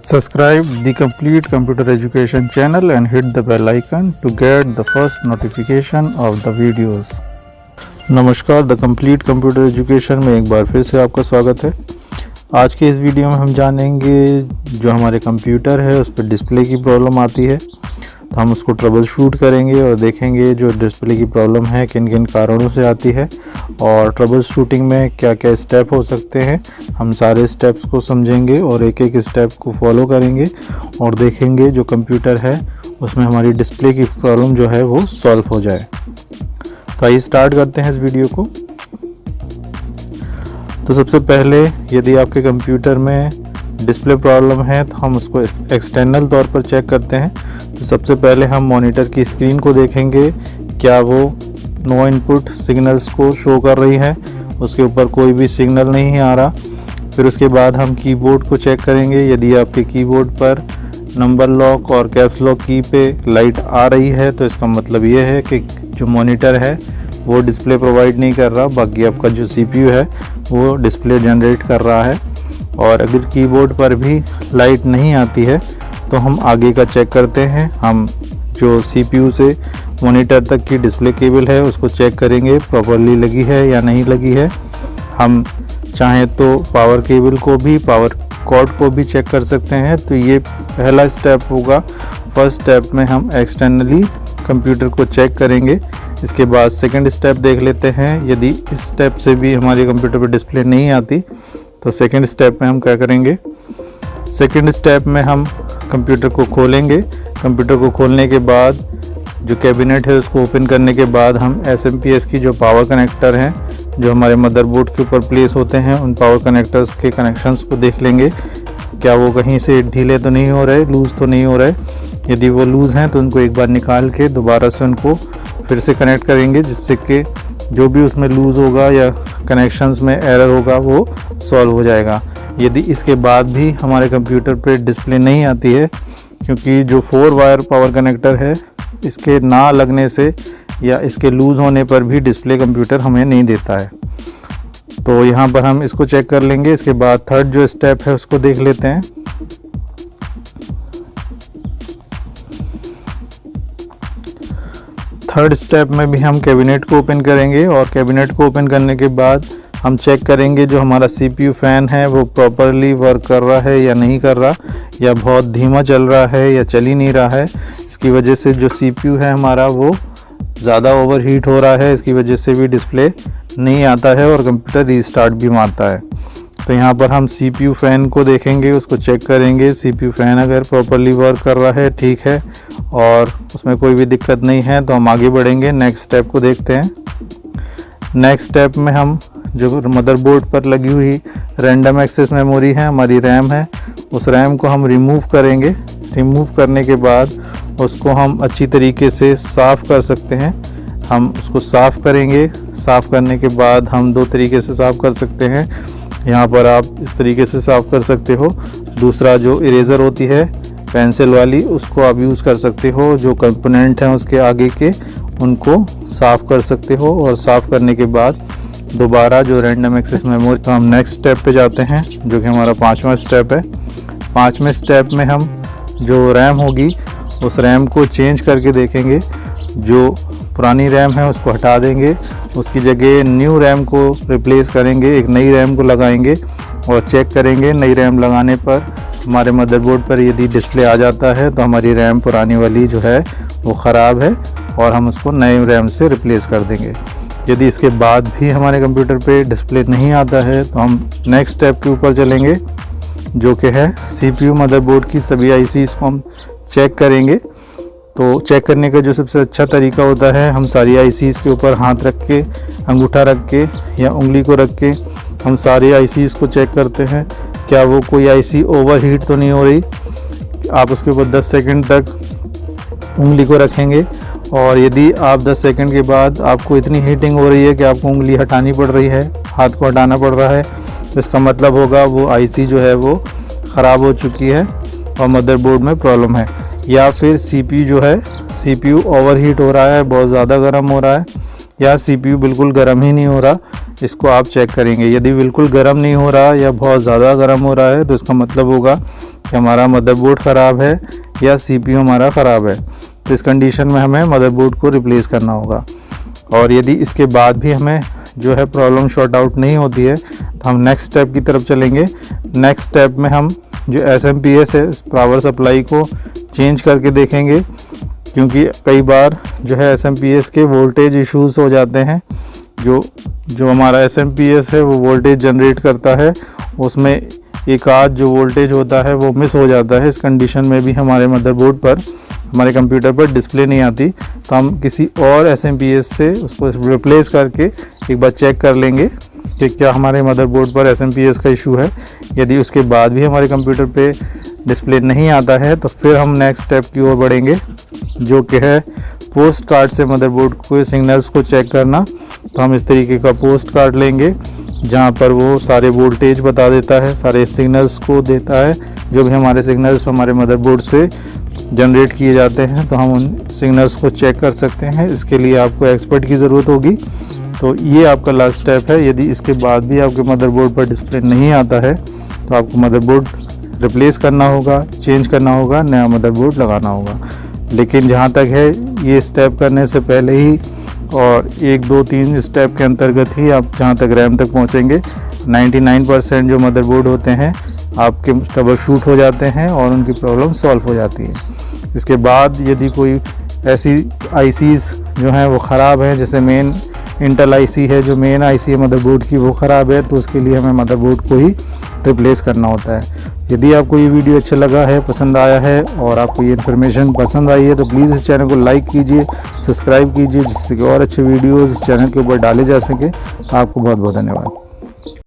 Subscribe the Complete Computer Education channel and hit the bell icon to get the first notification of the videos. नमस्कार, the complete computer education में एक बार फिर से आपका स्वागत है। आज के इस वीडियो में हम जानेंगे जो हमारे कंप्यूटर है उस पर डिस्प्ले की प्रॉब्लम आती है, तो हम उसको ट्रबल शूट करेंगे और देखेंगे जो डिस्प्ले की प्रॉब्लम है किन किन कारणों से आती है और ट्रबल शूटिंग में क्या क्या स्टेप हो सकते हैं। हम सारे स्टेप्स को समझेंगे और एक एक स्टेप को फॉलो करेंगे और देखेंगे जो कंप्यूटर है उसमें हमारी डिस्प्ले की प्रॉब्लम जो है वो सॉल्व हो जाए। तो आइए स्टार्ट करते हैं इस वीडियो को। तो सबसे पहले यदि आपके कंप्यूटर में डिस्प्ले प्रॉब्लम है तो हम उसको एक्सटर्नल तौर पर चेक करते हैं। तो सबसे पहले हम मॉनिटर की स्क्रीन को देखेंगे, क्या वो नो इनपुट सिग्नल्स को शो कर रही है, उसके ऊपर कोई भी सिग्नल नहीं आ रहा। फिर उसके बाद हम कीबोर्ड को चेक करेंगे, यदि आपके कीबोर्ड पर नंबर लॉक और कैप्स लॉक की पे लाइट आ रही है तो इसका मतलब ये है कि जो मॉनिटर है वो डिस्प्ले प्रोवाइड नहीं कर रहा, बाकी आपका जो सीपीयू है वो डिस्प्ले जनरेट कर रहा है। और अगर कीबोर्ड पर भी लाइट नहीं आती है तो हम आगे का चेक करते हैं। हम जो सीपीयू से मॉनिटर तक की डिस्प्ले केबल है उसको चेक करेंगे प्रॉपरली लगी है या नहीं लगी है। हम चाहें तो पावर केबल को भी, पावर कॉर्ड को भी चेक कर सकते हैं। तो ये पहला स्टेप होगा। फर्स्ट स्टेप में हम एक्सटर्नली कंप्यूटर को चेक करेंगे। इसके बाद सेकंड स्टेप देख लेते हैं। यदि इस स्टेप से भी हमारे कंप्यूटर पर डिस्प्ले नहीं आती तो सेकंड स्टेप में हम क्या करेंगे, सेकंड स्टेप में हम कंप्यूटर को खोलेंगे। कंप्यूटर को खोलने के बाद जो कैबिनेट है उसको ओपन करने के बाद हम एसएमपीएस की जो पावर कनेक्टर हैं जो हमारे मदरबोर्ड के ऊपर प्लेस होते हैं उन पावर कनेक्टर्स के कनेक्शंस को देख लेंगे, क्या वो कहीं से ढीले तो नहीं हो रहे, लूज़ तो नहीं हो रहे। यदि वो लूज़ हैं तो उनको एक बार निकाल के दोबारा से उनको फिर से कनेक्ट करेंगे, जिससे कि जो भी उसमें लूज़ होगा या कनेक्शंस में एरर होगा वो सॉल्व हो जाएगा। यदि इसके बाद भी हमारे कंप्यूटर पे डिस्प्ले नहीं आती है, क्योंकि जो 4 वायर पावर कनेक्टर है इसके ना लगने से या इसके लूज़ होने पर भी डिस्प्ले कंप्यूटर हमें नहीं देता है, तो यहाँ पर हम इसको चेक कर लेंगे। इसके बाद थर्ड जो स्टेप है उसको देख लेते हैं। थर्ड स्टेप में भी हम कैबिनेट को ओपन करेंगे और कैबिनेट को ओपन करने के बाद हम चेक करेंगे जो हमारा सीपीयू फ़ैन है वो प्रॉपरली वर्क कर रहा है या नहीं कर रहा, या बहुत धीमा चल रहा है या चल ही नहीं रहा है। इसकी वजह से जो सीपीयू है हमारा वो ज़्यादा ओवरहीट हो रहा है, इसकी वजह से भी डिस्प्ले नहीं आता है और कंप्यूटर रीस्टार्ट भी मारता है। तो यहाँ पर हम सीपीयू फ़ैन को देखेंगे, उसको चेक करेंगे। सीपीयू फ़ैन अगर प्रॉपरली वर्क कर रहा है, ठीक है, और उसमें कोई भी दिक्कत नहीं है तो हम आगे बढ़ेंगे। नेक्स्ट स्टेप को देखते हैं। नेक्स्ट स्टेप में हम जो मदरबोर्ड पर लगी हुई रैंडम एक्सेस मेमोरी है, हमारी रैम है, उस रैम को हम रिमूव करेंगे। रिमूव करने के बाद उसको हम अच्छी तरीके से साफ़ कर सकते हैं। हम उसको साफ़ करेंगे। साफ़ करने के बाद हम 2 तरीके से साफ़ कर सकते हैं। यहाँ पर आप इस तरीके से साफ़ कर सकते हो। दूसरा जो इरेज़र होती है पेंसिल वाली, उसको आप यूज़ कर सकते हो। जो कंपोनेंट हैं उसके आगे के उनको साफ़ कर सकते हो और साफ़ करने के बाद दोबारा जो रैंडम एक्सेस मेमोरी, तो हम नेक्स्ट स्टेप पे जाते हैं जो कि हमारा 5वां स्टेप है। 5वें स्टेप में हम जो रैम होगी उस रैम को चेंज करके देखेंगे। जो पुरानी रैम है उसको हटा देंगे, उसकी जगह न्यू रैम को रिप्लेस करेंगे, एक नई रैम को लगाएंगे और चेक करेंगे। नई रैम लगाने पर हमारे मदरबोर्ड पर यदि डिस्प्ले आ जाता है तो हमारी रैम पुरानी वाली जो है वो ख़राब है और हम उसको नए रैम से रिप्लेस कर देंगे। यदि इसके बाद भी हमारे कंप्यूटर पे डिस्प्ले नहीं आता है तो हम नेक्स्ट स्टेप के ऊपर चलेंगे जो कि है सीपीयू मदरबोर्ड की सभी आईसीज़ को हम चेक करेंगे। तो चेक करने का जो सबसे अच्छा तरीका होता है, हम सारी आईसीज़ के ऊपर हाथ रख के, अंगूठा रख के या उंगली को रख के हम सारी आईसीज़ को चेक करते हैं, क्या वो कोई आईसी ओवरहीट तो नहीं हो रही। आप उसके ऊपर 10 सेकंड तक उंगली को रखेंगे और यदि आप 10 सेकंड के बाद आपको इतनी हीटिंग हो रही है कि आपको उंगली हटानी पड़ रही है, हाथ को हटाना पड़ रहा है, तो इसका मतलब होगा वो आईसी जो है वो ख़राब हो चुकी है और मदरबोर्ड में प्रॉब्लम है। या फिर सीपीयू जो है, सीपीयू ओवरहीट हो रहा है, बहुत ज़्यादा गर्म हो रहा है, या सीपीयू बिल्कुल गर्म ही नहीं हो रहा, इसको आप चेक करेंगे। यदि बिल्कुल गर्म नहीं हो रहा या बहुत ज़्यादा गर्म हो रहा है तो इसका मतलब होगा कि हमारा मदरबोर्ड ख़राब है या CPU हमारा ख़राब है। तो इस कंडीशन में हमें मदरबोर्ड को रिप्लेस करना होगा। और यदि इसके बाद भी हमें जो है प्रॉब्लम शॉर्ट आउट नहीं होती है तो हम नेक्स्ट स्टेप की तरफ चलेंगे। नेक्स्ट स्टेप में हम जो SMPS है पावर सप्लाई को चेंज करके देखेंगे, क्योंकि कई बार जो है SMPS के वोल्टेज इश्यूज़ हो जाते हैं। जो हमारा SMPS है वो वोल्टेज जनरेट करता है, उसमें एक आध जो वोल्टेज होता है वो मिस हो जाता है। इस कंडीशन में भी हमारे मदरबोर्ड पर, हमारे कंप्यूटर पर डिस्प्ले नहीं आती, तो हम किसी और SMPS से उसको रिप्लेस करके एक बार चेक कर लेंगे कि क्या हमारे मदरबोर्ड पर SMPS का इशू है। यदि उसके बाद भी हमारे कंप्यूटर पे डिस्प्ले नहीं आता है तो फिर हम नेक्स्ट स्टेप की ओर बढ़ेंगे, जो कि है पोस्ट कार्ड से मदरबोर्ड को सिग्नल्स को चेक करना। तो हम इस तरीके का पोस्ट कार्ड लेंगे जहां पर वो सारे वोल्टेज बता देता है, सारे सिग्नल्स को देता है, जो भी हमारे सिग्नल्स हमारे मदरबोर्ड से जनरेट किए जाते हैं, तो हम उन सिग्नल्स को चेक कर सकते हैं। इसके लिए आपको एक्सपर्ट की ज़रूरत होगी। तो ये आपका लास्ट स्टेप है। यदि इसके बाद भी आपके मदरबोर्ड पर डिस्प्ले नहीं आता है तो आपको मदरबोर्ड रिप्लेस करना होगा, चेंज करना होगा, नया मदरबोर्ड लगाना होगा। लेकिन जहाँ तक है ये स्टेप करने से पहले ही और 1 2 3 स्टेप के अंतर्गत ही आप जहाँ तक रैम तक पहुँचेंगे, 99% जो मदरबोर्ड होते हैं आपके ट्रबल शूट हो जाते हैं और उनकी प्रॉब्लम सॉल्व हो जाती है। इसके बाद यदि कोई ऐसी ICs जो हैं वो ख़राब हैं, जैसे मेन इंटेल IC है, जो मेन IC है मदरबोर्ड की, वो ख़राब है, तो उसके लिए हमें मदरबोर्ड को ही रिप्लेस करना होता है। यदि आपको ये वीडियो अच्छा लगा है, पसंद आया है और आपको ये इन्फॉर्मेशन पसंद आई है तो प्लीज़ इस चैनल को लाइक कीजिए, सब्सक्राइब कीजिए, जिससे कि और अच्छे वीडियोज़ इस चैनल के ऊपर डाले जा सके। आपको बहुत बहुत धन्यवाद।